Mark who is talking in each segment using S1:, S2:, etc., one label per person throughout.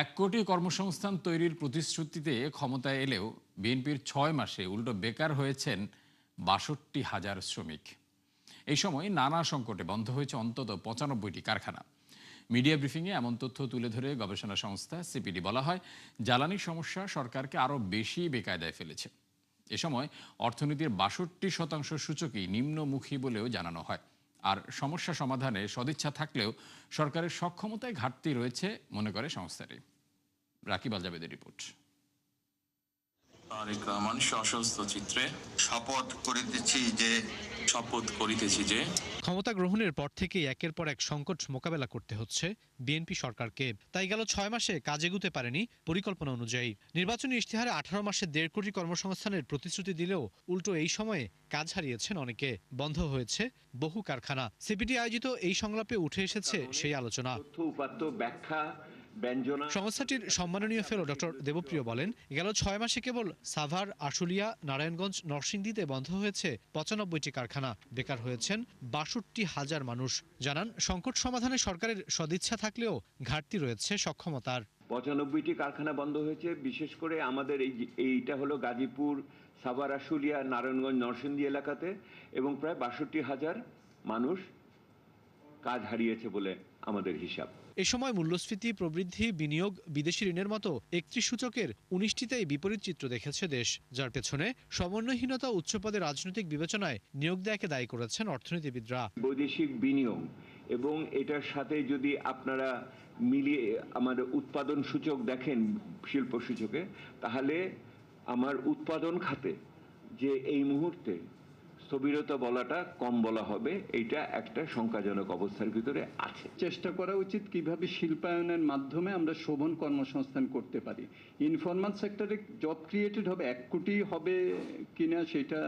S1: ১ কোটি কর্মসংস্থান তৈরির প্রতিশ্রুতিতে ক্ষমতায় এলেও বিএনপির ৬ মাসে উল্টো বেকার হয়েছেন ৬২,০০০ শ্রমিক। এই সময় নানা সংকটে বন্ধ হয়েছে অন্তত ৯৫টি কারখানা। মিডিয়া ব্রিফিংয়ে এমন তথ্য তুলে ধরে গবেষণা সংস্থা সিপিডি বলা হয়, জ্বালানির সমস্যা সরকারকে আরও বেশি বেকায়দায় ফেলেছে। এ সময় অর্থনীতির ৬২% সূচকই নিম্নমুখী বলেও জানানো হয়। আর সমস্যা সমাধানে সদিচ্ছা থাকলেও সরকারের সক্ষমতায় ঘাটতি রয়েছে মনে করে সংস্থাটি। রাকিব আল জাবেদের রিপোর্ট।
S2: তারেক রহমান সশস্ত্র চিত্রে শপথ করিতেছি যে
S3: ক্ষমতা গ্রহণের পর থেকেই একের পর এক সংকট মোকাবেলা করতে হচ্ছে বিএনপি সরকারকে। তাই গেল ৬ মাসে কাজ এগুতে পারেনি পরিকল্পনা অনুযায়ী। নির্বাচনী ইশতেহারে ১৮ মাসে ১.৫ কোটি কর্মসংস্থানের প্রতিশ্রুতি দিলেও উল্টো এই সময়ে কাজ হারিয়েছেন অনেকে, বন্ধ হয়েছে বহু কারখানা। সিপিডি আয়োজিত এই সংলাপে উঠে এসেছে সেই আলোচনা। সংস্থাটির সম্মাননীয় ফেলো ডক্টর দেবপ্রিয় বলেন, গেল ৬ মাসে কেবল সাভার, আশুলিয়া, নারায়ণগঞ্জ, নরসিংদীতে বন্ধ হয়েছে ৯৫টি কারখানা, বেকার হয়েছেন ৬২,০০০ মানুষ। জানান, সংকট সমাধানে সরকারের সদিচ্ছা থাকলেও ঘাটতি রয়েছে সক্ষমতার।
S4: ৯৫টি কারখানা বন্ধ হয়েছে। বিশেষ করে আমাদের এইটা হলো গাজীপুর, সাভার, আশুলিয়া, নারায়ণগঞ্জ, নরসিংদী এলাকাতে, এবং প্রায় ৬২,০০০ মানুষ কাজ হারিয়েছে বলে আমাদের হিসাব।
S3: এ সময় মূল্যস্ফীতি, প্রবৃদ্ধি, বিনিয়োগ, বিদেশি ঋণের মতো ৩১ সূচকের ১৯টিতেই বিপরীত চিত্র দেখেছে দেশ, যার পেছনে সমন্বয়হীনতা, উচ্চপদে রাজনৈতিক বিবেচনায় নিয়োগ দেয়াকে দায়ী করেছেন অর্থনীতিবিদরা।
S4: বৈদেশিক বিনিয়োগ এবং এটার সাথে যদি আপনারা মিলিয়ে আমাদের উৎপাদন সূচক দেখেন, শিল্প সূচকে, তাহলে আমার উৎপাদন খাতে যে এই মুহূর্তে স্থবিরতা বলাটা কম বলা হবে, এইটা একটা শঙ্কাজনক অবস্থার ভিতরে আছে।
S5: চেষ্টা করা উচিত কিভাবে শিল্পায়নের মাধ্যমে আমরা শোভন কর্মসংস্থান করতে পারি। ইনফরমাল সেক্টরে জব ক্রিয়েটেড হবে ১ কোটি হবে কিনা সেটা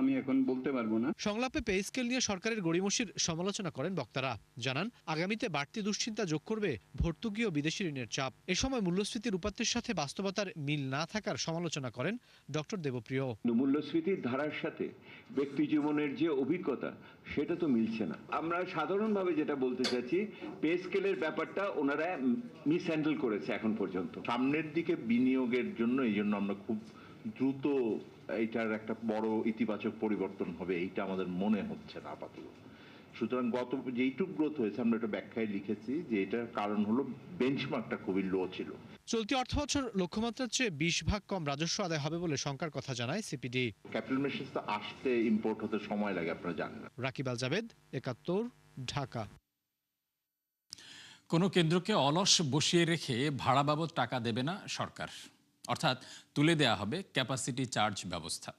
S5: আমি এখন বলতে পারবো না।
S3: সংলাপে পে স্কেল নিয়ে সরকারের গড়িমসির সমালোচনা করেন বক্তারা। জানান, আগামীতে বাড়তি দুশ্চিন্তা যোগ করবে ভর্তুকি ও বিদেশি ঋণের চাপ। এ সময় মূল্যস্ফীতির উপাত্তের সাথে বাস্তবতার মিল না থাকার সমালোচনা করেন ডক্টর দেবপ্রিয়।
S4: মূল্যস্ফীতির ধারার সাথে ব্যক্তি জীবনের যে অভিজ্ঞতা, সেটা তো মিলছে না। আমরা সাধারণভাবে যেটা বলতে চাচ্ছি, পে স্কেলের ব্যাপারটা ওনারা মিসহ্যান্ডেল করেছে এখন পর্যন্ত।
S6: সামনের দিকে বিনিয়োগের জন্য এই জন্য আমরা খুব দ্রুত এইটার একটা বড় ইতিবাচক পরিবর্তন হবে, এইটা আমাদের মনে হচ্ছে না আপাতত। সুতরাং গত যেইটুক গ্রোথ হয়েছে, আমরা একটা ব্যাখ্যায় লিখেছি যে এটার কারণ হলো বেঞ্চমার্কটা খুবই লো ছিল।
S3: চলতি অর্থবছর লক্ষ্যমাত্রার চেয়ে ২০ ভাগ কম রাজস্ব আদায় হবে বলে শঙ্কার কথা জানায় সিপিডি।
S6: ক্যাপিটাল মেশিনস তো আসতে, ইম্পোর্ট হতে সময় লাগে, আপনারা জানেন।
S3: রাকিব আল জাবেদ, ৭১, ঢাকা।
S1: কোনো কেন্দ্রকে অলস বসিয়ে রেখে ভাড়া বাবদ টাকা দেবে না সরকার, অর্থাৎ তুলে দেয়া হবে ক্যাপাসিটি চার্জ ব্যবস্থা।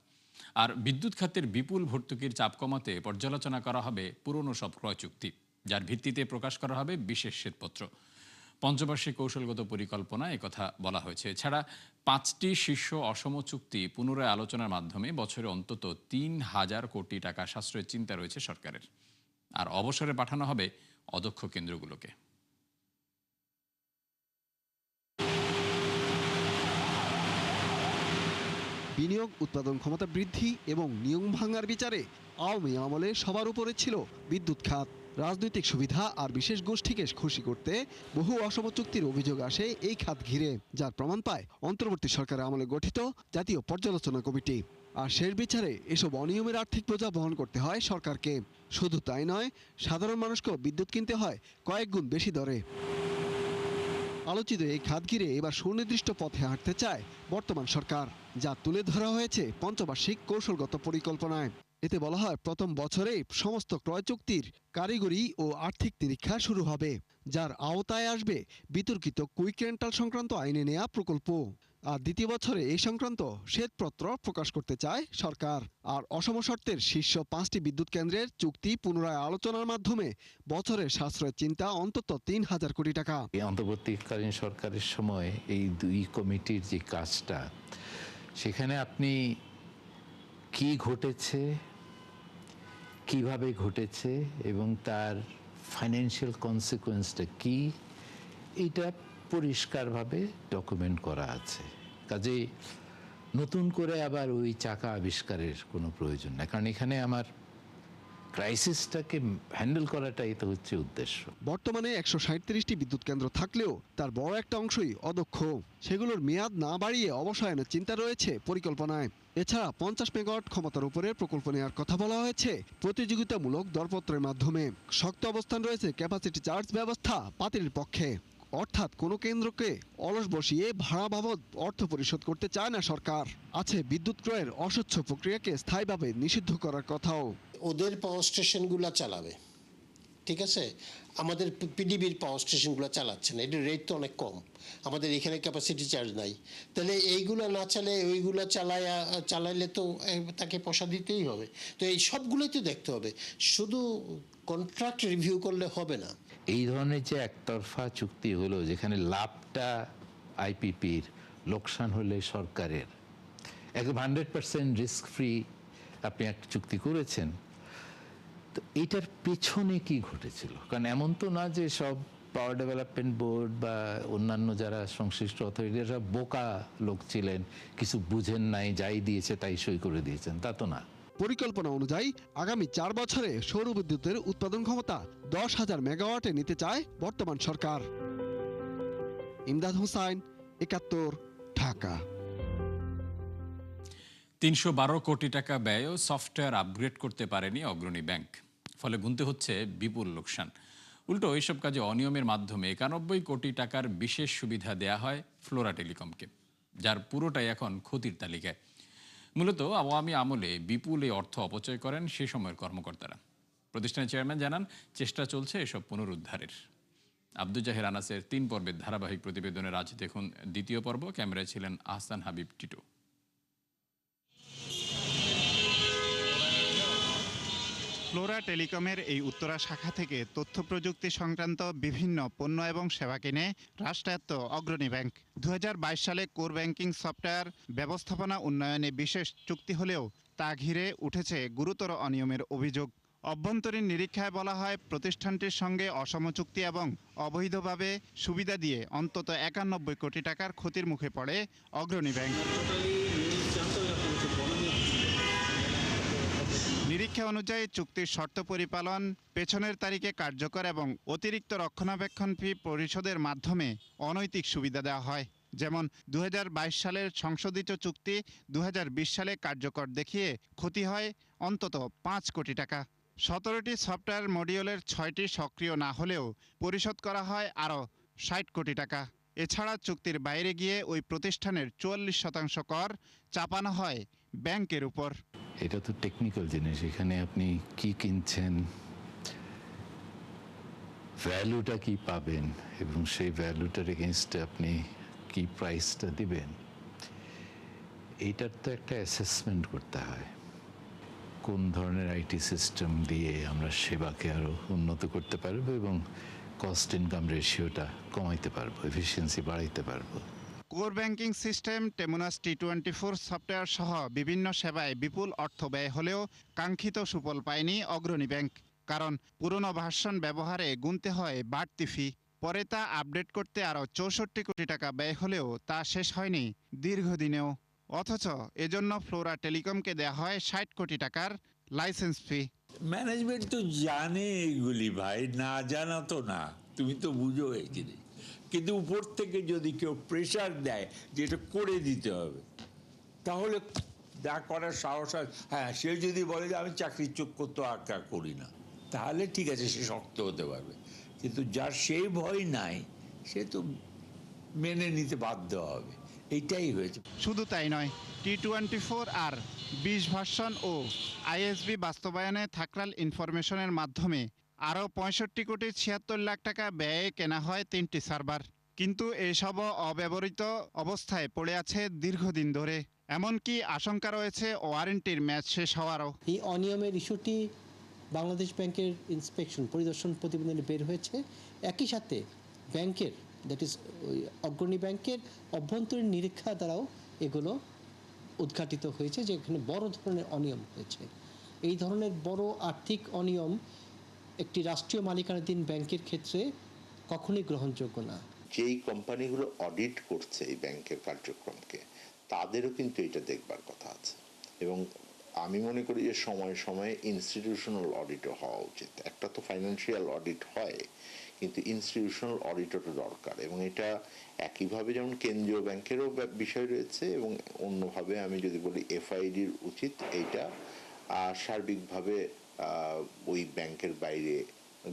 S1: আর বিদ্যুৎ খাতের বিপুল ভর্তুকির চাপ কমাতে পর্যালোচনা করা হবে পুরনো সব ক্রয় চুক্তি, যার ভিত্তিতে প্রকাশ করা হবে বিশেষ শ্বেতপত্র। পঞ্চবার্ষিক কৌশলগত পরিকল্পনা একথা বলা হয়েছে। এছাড়া ৫টি শীর্ষ অসম চুক্তি পুনরায় আলোচনার মাধ্যমে বছরে অন্তত ৩,০০০ কোটি টাকা সাশ্রয়ের চিন্তা রয়েছে সরকারের। আর অবসরে পাঠানো হবে অদক্ষ কেন্দ্রগুলোকে।
S7: বিনিয়োগ, উৎপাদন ক্ষমতা বৃদ্ধি এবং নিয়ম ভাঙার বিচারে আওয়ামী আমলে সবার উপরে ছিল বিদ্যুৎ খাত। রাজনৈতিক সুবিধা আর বিশেষ গোষ্ঠীকে খুশি করতে বহু অসম চুক্তির অভিযোগ আসে এই খাত ঘিরে, যার প্রমাণ পায় অন্তর্বর্তী সরকারের আমলে গঠিত জাতীয় পর্যালোচনা কমিটি। আর শেষ বিচারে এসব অনিয়মের আর্থিক বোঝা বহন করতে হয় সরকারকে। শুধু তাই নয়, সাধারণ মানুষকেও বিদ্যুৎ কিনতে হয় কয়েক গুণ বেশি দরে। আলোচিত এই খাত ঘিরে এবার সুনির্দিষ্ট পথে হাঁটতে চায় বর্তমান সরকার, যা তুলে ধরা হয়েছে পঞ্চবার্ষিক কৌশলগত পরিকল্পনায়। এতে বলা হয়, প্রথম বছরে সমস্ত ক্রয় চুক্তির কারিগরি ও আর্থিক নিরীক্ষা শুরু হবে, যার আওতায় আসবে বিতর্কিত কুইক রেন্টাল সংক্রান্ত আইনে নেয়া প্রকল্প। আর দ্বিতীয় বছরে এই সংক্রান্ত শ্বেতপত্র প্রকাশ করতে চায় সরকার। আর অসম শর্তের শীর্ষ 5টি বিদ্যুৎ কেন্দ্রের চুক্তি পুনরায় আলোচনার মাধ্যমে বছরের সাশ্রয়ের চিন্তা অন্তত ৩,০০০ কোটি টাকা।
S8: অন্তর্বর্তীকালীন সরকারের সময় এই দুই কমিটির যে কাজটা, সেখানে আপনি কি ঘটেছে, কিভাবে ঘটেছে এবং তার ফাইন্যান্সিয়াল কনসিকুয়েন্সটা কি, এটা পরিষ্কারভাবে ডকুমেন্ট করা আছে। কাজেই নতুন করে আবার ওই চাকা আবিষ্কারের কোনো প্রয়োজন নেই, কারণ এখানে আমার ক্রাইসিসটাকে হ্যান্ডেল করাটাই তো হচ্ছে উদ্দেশ্য।
S7: বর্তমানে 137টি বিদ্যুৎ কেন্দ্র থাকলেও তার বড় একটা অংশই অদক্ষ। সেগুলোর মেয়াদ না বাড়িয়ে অবসায়নের চিন্তা রয়েছে পরিকল্পনায়। এছাড়া 50 মেগাওয়াট ক্ষমতার উপরে প্রকল্প নেওয়ার কথা বলা হয়েছে প্রতিযোগিতামূলক দরপত্রের মাধ্যমে। শক্ত অবস্থান রয়েছে ক্যাপাসিটি চার্জ ব্যবস্থা বাতিলের পক্ষে, অর্থাৎ কোনো কেন্দ্রকে অলস বসিয়ে ভাড়া বাবদ অর্থ পরিশোধ করতে চায় না সরকার। আছে বিদ্যুৎ ক্রয়ের অস্বচ্ছ প্রক্রিয়াকে স্থায়ীভাবে নিষিদ্ধ করার কথাও।
S9: ওদের পাওয়ার স্টেশনগুলো চালাবে, ঠিক আছে, আমাদের পিডিবির পাওয়ার স্টেশনগুলো চালাচ্ছে না, এটার রেট তো অনেক কম, আমাদের এখানে ক্যাপাসিটি চার্জ নাই। তাহলে এইগুলো না চালে ওইগুলো চালাইলে তো তাকে পয়সা দিতেই হবে। তো এই সবগুলোই তো দেখতে হবে, শুধু কন্ট্রাক্ট রিভিউ করলে হবে না।
S8: এই ধরনের যে একতরফা চুক্তি হলো, যেখানে লাভটা আইপিপির, লোকসান হলে সরকারের, একদম 100% রিস্ক ফ্রি আপনি একটা চুক্তি করেছেন, তো এটার পেছনে কি ঘটেছিল? কারণ এমন তো না যে সব পাওয়ার ডেভেলপমেন্ট বোর্ড বা অন্যান্য যারা সংশ্লিষ্ট অথরিটিরা বোকা লোক ছিলেন, কিছু বুঝেন নাই, যাই দিয়েছে তাই সই করে দিয়েছেন, তা তো না।
S7: পরিকল্পনা অনুযায়ী আগামী 4 বছরে সৌর বিদ্যুতের উৎপাদন ক্ষমতা 10,000 মেগাওয়াটে নিতে চায় বর্তমান সরকার। ইমদাদ হোসাইন, 71, ঢাকা।
S1: 312 কোটি টাকা ব্যয়েও সফটওয়্যার আপগ্রেড করতে পারেনি অগ্রণী ব্যাংক। ফলে গুনতে হচ্ছে বিপুল লোকসান। উল্টো এইসব কাজে অনিয়মের মাধ্যমে 91 কোটি টাকার বিশেষ সুবিধা দেয়া হয় ফ্লোরা টেলিকমকে, যার পুরোটাই এখন ক্ষতির তালিকায়। মূলত আওয়ামী আমলে বিপুল এই অর্থ অপচয় করেন সে সময়ের কর্মকর্তারা। প্রতিষ্ঠানের চেয়ারম্যান জানান, চেষ্টা চলছে এসব পুনরুদ্ধারের। আব্দুল জাহির আনাসের 3 পর্বের ধারাবাহিক প্রতিবেদনের আজ দেখুন দ্বিতীয় পর্ব। ক্যামেরায় ছিলেন আহসান হাবিব টিটো।
S10: ফ্লোরা টেলিকমের এই উত্তরা শাখা থেকে তথ্য প্রযুক্তি সংক্রান্ত বিভিন্ন পণ্য এবং সেবা কিনে রাষ্ট্রায়ত্ত অগ্রণী ব্যাংক। 2022 সালে কোর ব্যাংকিং সফটওয়্যার ব্যবস্থাপনা উন্নয়নে বিশেষ চুক্তি হলেও তা ঘিরে উঠেছে গুরুতর অনিয়মের অভিযোগ। অভ্যন্তরীণ নিরীক্ষায় বলা হয়, প্রতিষ্ঠানটির সঙ্গে অসম চুক্তি এবং অবৈধভাবে সুবিধা দিয়ে অন্তত 91 কোটি টাকার ক্ষতির মুখে পড়ে অগ্রণী ব্যাংক। নিরীক্ষা অনুযায়ী চুক্তির শর্ত পরিপালন, পেছনের তারিখে কার্যকর এবং অতিরিক্ত রক্ষণাবেক্ষণ ফি পরিশোধের মাধ্যমে অনৈতিক সুবিধা দেওয়া হয়। যেমন 2022 সালের সংশোধিত চুক্তি 2020 সালে কার্যকর দেখিয়ে ক্ষতি হয় অন্তত 5 কোটি টাকা। 17টি সফটওয়্যার মডিউলের 6টি সক্রিয় না হলেও পরিশোধ করা হয় আরও 60 কোটি টাকা। এছাড়া চুক্তির বাইরে গিয়ে ওই প্রতিষ্ঠানের 44% কর চাপানো হয় ব্যাংকের উপর।
S8: এটা তো টেকনিক্যাল জিনিস, এখানে আপনি কি কিনছেন, ভ্যালুটা কি পাবেন এবং সেই ভ্যালুটার এগেনস্টে আপনি কি প্রাইসটা দিবেন, এইটার তো একটা অ্যাসেসমেন্ট করতে হয়। কোন ধরনের আইটি সিস্টেম দিয়ে আমরা সেবাকে আরও উন্নত করতে পারবো এবং কস্ট ইনকাম রেশিওটা কমাইতে পারবো, এফিসিয়েন্সি বাড়াইতে পারবো।
S10: Core banking system, Temenos T24 software সহ বিভিন্ন সেবায় বিপুল অর্থ ব্যয় হলেও কাঙ্ক্ষিত সুফল পায়নি অগ্রণী ব্যাংক। কারণ পুরনো ভার্সন ব্যবহারে গুনতে হয় বাড়তি ফি। পরে তা আপডেট করতে আরও 64 কোটি টাকা ব্যয় হলেও তা শেষ হয়নি দীর্ঘদিনেও। অথচ এজন্য ফ্লোরা টেলিকমকে দেয়া হয় 60 কোটি টাকার লাইসেন্স ফি।
S11: ম্যানেজমেন্ট তো জানে এগুলি ভাই, না জানা তো না, তুমি তো বুঝো এই জিনিস। কিন্তু উপর থেকে যদি কেউ প্রেশার দেয় যে এটা করে দিতে হবে, তাহলে যা করার সাহস হয়। হ্যাঁ, সে যদি বলে যে আমি চাকরির চক্কর তো আঁকা করি না, তাহলে ঠিক আছে, সে শক্ত হতে পারবে। কিন্তু যার সেই ভয় নাই, সে তো মেনে নিতে বাধ্য হবে। এইটাই হয়েছে।
S10: শুধু তাই নয়, T24 আর 20 ভার্সন ও আইএসবি বাস্তবায়নে থাকরাল ইনফরমেশনের মাধ্যমে আরও 65 কোটি 76 লাখ টাকা ব্যয়ে কেনা হয় 3টি সার্ভার। কিন্তু এসবও অব্যবহৃত অবস্থায় পড়ে আছে দীর্ঘদিন ধরে। এমনকি আশঙ্কা রয়েছে ওয়ারেন্টির ম্যাচ শেষ হওয়ারও।
S12: এই অনিয়মের ইস্যুটি বাংলাদেশ ব্যাংকের ইন্সপেকশন পরিদর্শন প্রতিবেদনে বের হয়েছে। একই সাথে ব্যাংকের, দ্যাট ইজ অগ্রণী ব্যাংকের অভ্যন্তরীণ নিরীক্ষা দ্বারাও এগুলো উদ্ঘাটিত হয়েছে যে এখানে বড় ধরনের অনিয়ম হয়েছে। এই ধরনের বড় আর্থিক অনিয়ম একটি রাষ্ট্রীয় মালিকানাধীন ব্যাংকের ক্ষেত্রে কখনোই গ্রহণযোগ্য না।
S13: যেই কোম্পানিগুলো অডিট করছে এই ব্যাংকের কার্যক্রমকে, তাদেরও কিন্তু এটা দেখবার কথা আছে এবং আমি মনে করি যে সময়ে সময়ে ইনস্টিটিউশনাল অডিটও হওয়া উচিত। একটা তো ফাইন্যান্সিয়াল অডিট হয়, কিন্তু ইনস্টিটিউশনাল অডিটও দরকার, এবং এটা একইভাবে যেমন কেন্দ্রীয় ব্যাংকেরও বিষয় রয়েছে, এবং অন্যভাবে আমি যদি বলি এফআইডির উচিত এইটা সার্বিকভাবে ওই ব্যাংকের বাইরে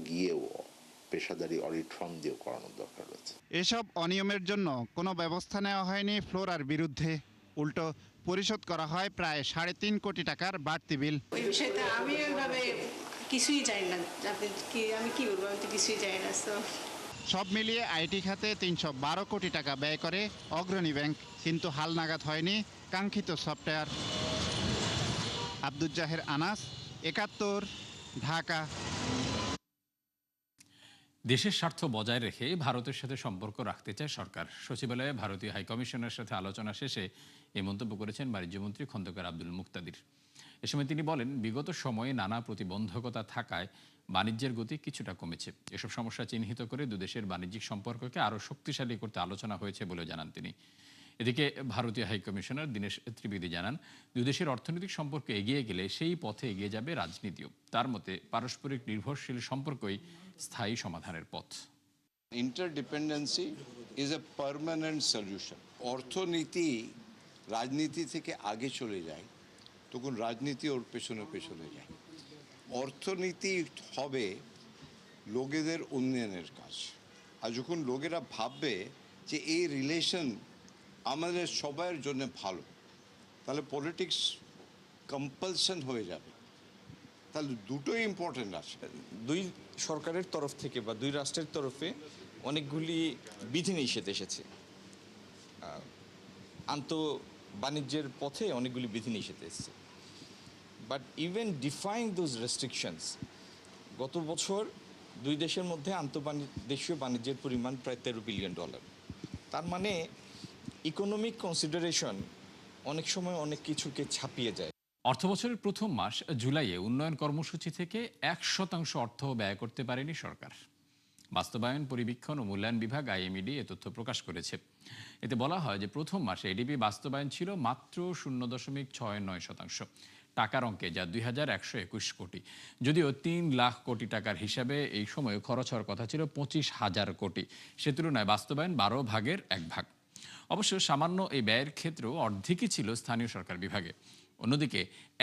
S13: গিয়েও পেশাদারি অডিট ফার্ম দিয়েও করানোর দরকার রয়েছে।
S10: এসব অনিয়মের জন্য কোনো ব্যবস্থা নেওয়া হয়নি ফ্লোরার বিরুদ্ধে, উল্টো পরিশোধ করা হয় প্রায় 3.5 কোটি টাকার বাড়তি বিল।
S14: ওই বিষয়টা আমি ওইভাবে কিছুই জানি না, আমি কি বলবো, আমি তো কিছুই জানি না।
S10: সব মিলিয়ে আইটি খাতে 312 কোটি টাকা ব্যয় করে অগ্রণী ব্যাংক, কিন্তু হালনাগাদ হয়নি কাঙ্ক্ষিত সফটওয়্যার। আব্দুজ্জাহের আনাস, 71, ঢাকা।
S1: দেশের স্বার্থ বজায় রেখে ভারতের সাথে সম্পর্ক রাখতে চায় সরকার। সচিবালয়ে ভারতীয় হাইকমিশনের সাথে আলোচনা শেষে এই মন্তব্য করেছেন বাণিজ্যমন্ত্রী খন্দকার আব্দুল মুক্তাদির। এ সময় তিনি বলেন, বিগত সময়ে নানা প্রতিবন্ধকতা থাকায় বাণিজ্যের গতি কিছুটা কমেছে। এসব সমস্যা চিহ্নিত করে দুদেশের বাণিজ্যিক সম্পর্ককে আরও শক্তিশালী করতে আলোচনা হয়েছে বলে জানান তিনি। এদিকে ভারতীয় হাইকমিশনার দীনেশ ত্রিবেদী জানান, দুদেশের অর্থনৈতিক সম্পর্ক এগিয়ে গেলে সেই পথে এগিয়ে যাবে রাজনীতিও। তার মতে পারস্পরিক নির্ভরশীল সম্পর্কই স্থায়ী সমাধানের পথ।
S15: ইন্টারডিপেন্ডেন্সি ইজ এ পার্মানেন্ট সলিউশন। অর্থনীতি রাজনীতি থেকে আগে চলে যায়, তখন রাজনীতি ওর পেছনে পেছনে যায়। অর্থনীতি হবে লোকেদের উন্নয়নের কাজ, আর যখন লোকেরা ভাববে যে এই রিলেশন আমাদের সবার জন্য ভালো, তাহলে পলিটিক্স কম্পালশন হয়ে যাবে। তাহলে দুটোই ইম্পর্টেন্ট আছে।
S16: দুই সরকারের তরফ থেকে বা দুই রাষ্ট্রের তরফে অনেকগুলি বিধিনিষেধ এসেছে। বাণিজ্যের পথে অনেকগুলি বিধিনিষেধ এসেছে, but even defying those restrictions, গত বছর দুই দেশের মধ্যে দেশীয় বাণিজ্যের পরিমাণ প্রায় $13 বিলিয়ন। তার মানে ইকোনমিক কনসিডারেশন অনেক সময় অনেক কিছুকে ছাপিয়ে যায়।
S1: অর্থবছরের প্রথম মাস জুলাইয়ে উন্নয়ন কর্মসূচি থেকে 1% অর্থ ব্যয় করতে পারেনি সরকার। বাস্তবায়ন, পরিবীক্ষণ ও মূল্যায়ন বিভাগ আইএমইডি এ তথ্য প্রকাশ করেছে। এতে বলা হয় যে প্রথম মাসে এডিপি বাস্তবায়ন ছিল মাত্র 0.69%। টাকার অঙ্কে যা 2121 কোটি। যদিও 3 লাখ কোটি টাকার হিসাবে এই সময় খরচ হওয়ার কথা ছিল 25,000 কোটি। সে তুলনায় বাস্তবায়ন 12 ভাগের 1 ভাগ। অবশ্য সামান্য এই ব্যয়ের ক্ষেত্রেও অর্ধেকই ছিল স্থানীয় সরকার বিভাগে। অন্যদিকে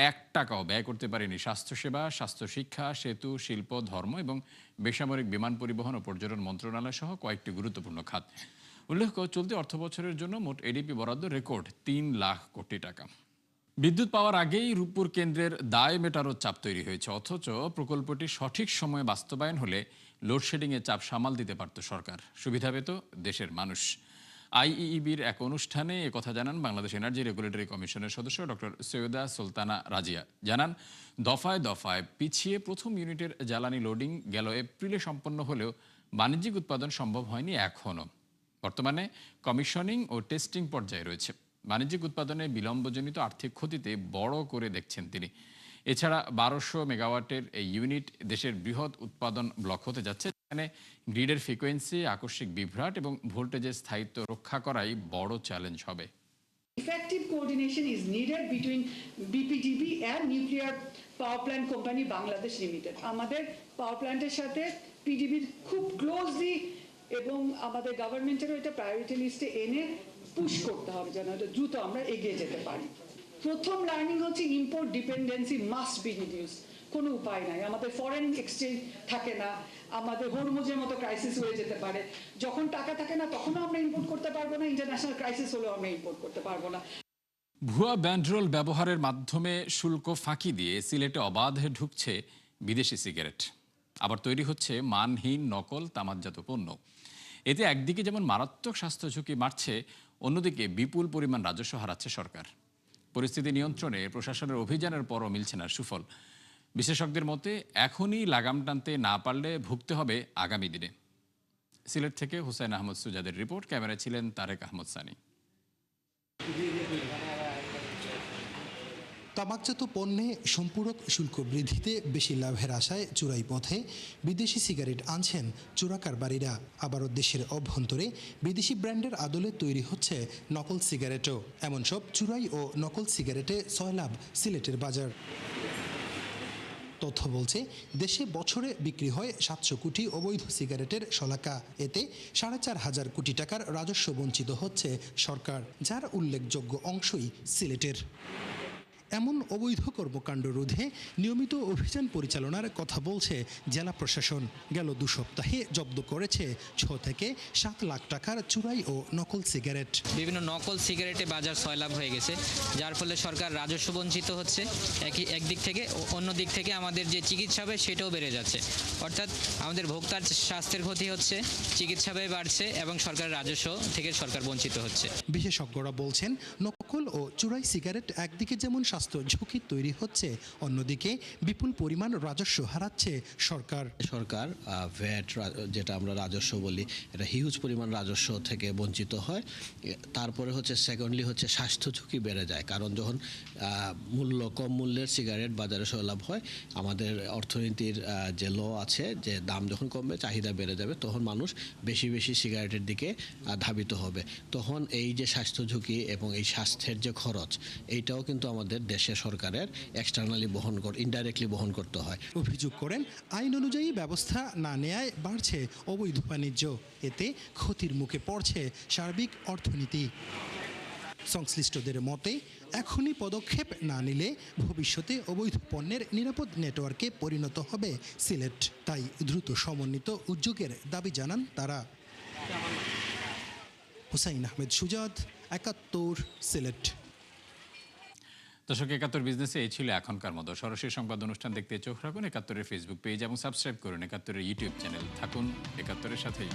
S1: 1 টাকাও ব্যয় করতে পারেনি স্বাস্থ্যসেবা, স্বাস্থ্য শিক্ষা, সেতু, শিল্প, ধর্ম এবং বেসামরিক বিমান পরিবহন ও পর্যটন মন্ত্রণালয় সহ কয়েকটি গুরুত্বপূর্ণ খাত। উল্লেখ্য, চলতি অর্থবছরের জন্য মোট এডিপি বরাদ্দ রেকর্ড 3 লাখ কোটি টাকা। বিদ্যুৎ পাওয়ার আগেই রূপপুর কেন্দ্রের দায় মেটানোর চাপ তৈরি হয়েছে। অথচ প্রকল্পটি সঠিক সময়ে বাস্তবায়ন হলে লোডশেডিংয়ের চাপ সামাল দিতে পারত সরকার, সুবিধা পেত দেশের মানুষ। আইইবির এক অনুষ্ঠানে একথা জানান বাংলাদেশ এনার্জি রেগুলেটরি কমিশনের সদস্য ডক্টর সৈয়দা সুলতানা রাজিয়া। জানান, দফায় দফায় পিছিয়ে প্রথম ইউনিটের জ্বালানি লোডিং গেল এপ্রিলে সম্পন্ন হলেও বাণিজ্যিক উৎপাদন সম্ভব হয়নি এখনও। বর্তমানে কমিশনিং ও টেস্টিং পর্যায়ে রয়েছে। বাণিজ্যিক উৎপাদনে বিলম্বজনিত আর্থিক ক্ষতিতে বড় করে দেখছেন তিনি। এছাড়া 1200 মেগাওয়াটের এই ইউনিট দেশের বৃহৎ উৎপাদন ব্লক হতে যাচ্ছে, যেখানে গ্রিডের ফ্রিকোয়েন্সি, আকস্মিক বিভ্রাট এবং ভোল্টেজের স্থায়িত্ব রক্ষা করাই বড় চ্যালেঞ্জ হবে।
S17: Effective coordination is needed between BPDB and Nuclear Power Plant Company Bangladesh Limited. আমাদের পাওয়ার প্ল্যান্টের সাথে পিডিবির খুব ক্লোজলি এবং আমাদের গভর্নমেন্টেরও এটা প্রায়োরিটি লিস্টে এনে পুশ করতে হবে যেন এটা দ্রুত আমরা এগিয়ে যেতে পারি। প্রথম লার্নিং হচ্ছে import dependency must be reduce. কোনো উপায় নাই, আমাদের ফরেন এক্সচেঞ্জ থাকে না, আমাদের হরমুজের মতো ক্রাইসিস হয়ে যেতে পারে। যখন টাকা থাকে না তখনও আমরা ইম্পোর্ট করতে পারবো না, ইন্টারন্যাশনাল ক্রাইসিস হলেও আমরা ইম্পোর্ট করতে পারবো না।
S1: ভুয়া ব্যান্ডরোল ব্যবহারের মাধ্যমে শুল্ক ফাঁকি দিয়ে সিলেটে অবাধে ঢুকছে বিদেশি সিগারেট। আবার তৈরি হচ্ছে মানহীন নকল তামাকজাত পণ্য। এতে একদিকে যেমন মারাত্মক স্বাস্থ্য ঝুঁকি বাড়ছে, অন্যদিকে বিপুল পরিমাণ রাজস্ব হারাচ্ছে সরকার। পরিস্থিতি নিয়ন্ত্রণে প্রশাসনের অভিযানের পরও মিলছে না সুফল। বিশেষজ্ঞদের মতে এখনই লাগাম টানতে না পারলে ভুগতে হবে আগামী দিনে। সিলেট থেকে হুসাইন আহমদ সুজাদের রিপোর্ট, ক্যামেরায় ছিলেন তারেক আহমদ সানি।
S18: তামাকজাত পণ্যে সম্পূরক শুল্ক বৃদ্ধিতে বেশি লাভের আশায় চোরাই পথে বিদেশি সিগারেট আনছেন চোরাকারবারীরা। আবারও দেশের অভ্যন্তরে বিদেশি ব্র্যান্ডের আদলে তৈরি হচ্ছে নকল সিগারেটও। এমন সব চুরাই ও নকল সিগারেটে সয়লাভ সিলেটের বাজার। তথ্য বলছে, দেশে বছরে বিক্রি হয় 700 কোটি অবৈধ সিগারেটের শলাকা। এতে 4,500 কোটি টাকার রাজস্ব বঞ্চিত হচ্ছে সরকার, যার উল্লেখযোগ্য অংশই সিলেটের। এমন অবৈধ কর্মকাণ্ড রোধে নিয়মিত অভিযান পরিচালনার কথা বলছে জেলা প্রশাসন। গেল 2 সপ্তাহে জব্দ করেছে 6 থেকে 7 লাখ টাকার চুরাই ও নকল সিগারেট।
S19: বিভিন্ন নকল সিগারেটে বাজার সয়লাভ হয়ে গেছে, যার ফলে সরকার রাজস্ব বঞ্চিত হচ্ছে একদিক থেকে, অন্য দিক থেকে আমাদের যে চিকিৎসা ব্যয় সেটাও বেড়ে যাচ্ছে। অর্থাৎ আমাদের ভোক্তার স্বাস্থ্যের ক্ষতি হচ্ছে, চিকিৎসা ব্যয় বাড়ছে এবং সরকারের রাজস্ব থেকে সরকার বঞ্চিত হচ্ছে।
S18: বিশেষজ্ঞরা বলছেন, নকল ও চুরাই সিগারেট একদিকে যেমন স্বাস্থ্য ঝুঁকি তৈরি হচ্ছে, অন্যদিকে বিপুল পরিমাণ রাজস্ব হারাচ্ছে সরকার।
S20: সরকার ভ্যাট যেটা আমরা রাজস্ব বলি, এটা হিউজ পরিমাণ রাজস্ব থেকে বঞ্চিত হয়। তারপরে হচ্ছে সেকেন্ডলি হচ্ছে স্বাস্থ্য ঝুঁকি বেড়ে যায়, কারণ যখন কম মূল্যের সিগারেট বাজারে সয়লাভ হয়, আমাদের অর্থনীতির যে ল আছে যে দাম যখন কমবে চাহিদা বেড়ে যাবে, তখন মানুষ বেশি বেশি সিগারেটের দিকে ধাবিত হবে। তখন এই যে স্বাস্থ্য ঝুঁকি এবং এই স্বাস্থ্যের যে খরচ, এইটাও কিন্তু আমাদের দেশের সরকারের এক্সটার্নালি ইনডাইরেক্টলি বহন করতে হয়।
S18: অভিযোগ করেন, আইন অনুযায়ী ব্যবস্থা না নেয়ায় বাড়ছে অবৈধ বাণিজ্য। এতে ক্ষতির মুখে পড়ছে সার্বিক অর্থনীতি। সংশ্লিষ্টদের মতে, এখনই পদক্ষেপ না নিলে ভবিষ্যতে অবৈধ পণ্যের নিরাপদ নেটওয়ার্কে পরিণত হবে সিলেট। তাই দ্রুত সমন্বিত উদ্যোগের দাবি জানান তারা। হুসাইন আহমেদ সুজাদ, 71 সিলেট।
S1: দর্শক, 71 বিজনেসে এই ছিল এখনকার মতো। সরাসরি সংবাদ অনুষ্ঠান দেখতে চোখ রাখুন 71-এর ফেসবুক পেজ এবং সাবস্ক্রাইব করুন 71-এর ইউটিউব চ্যানেল। থাকুন 71-এর সাথেই।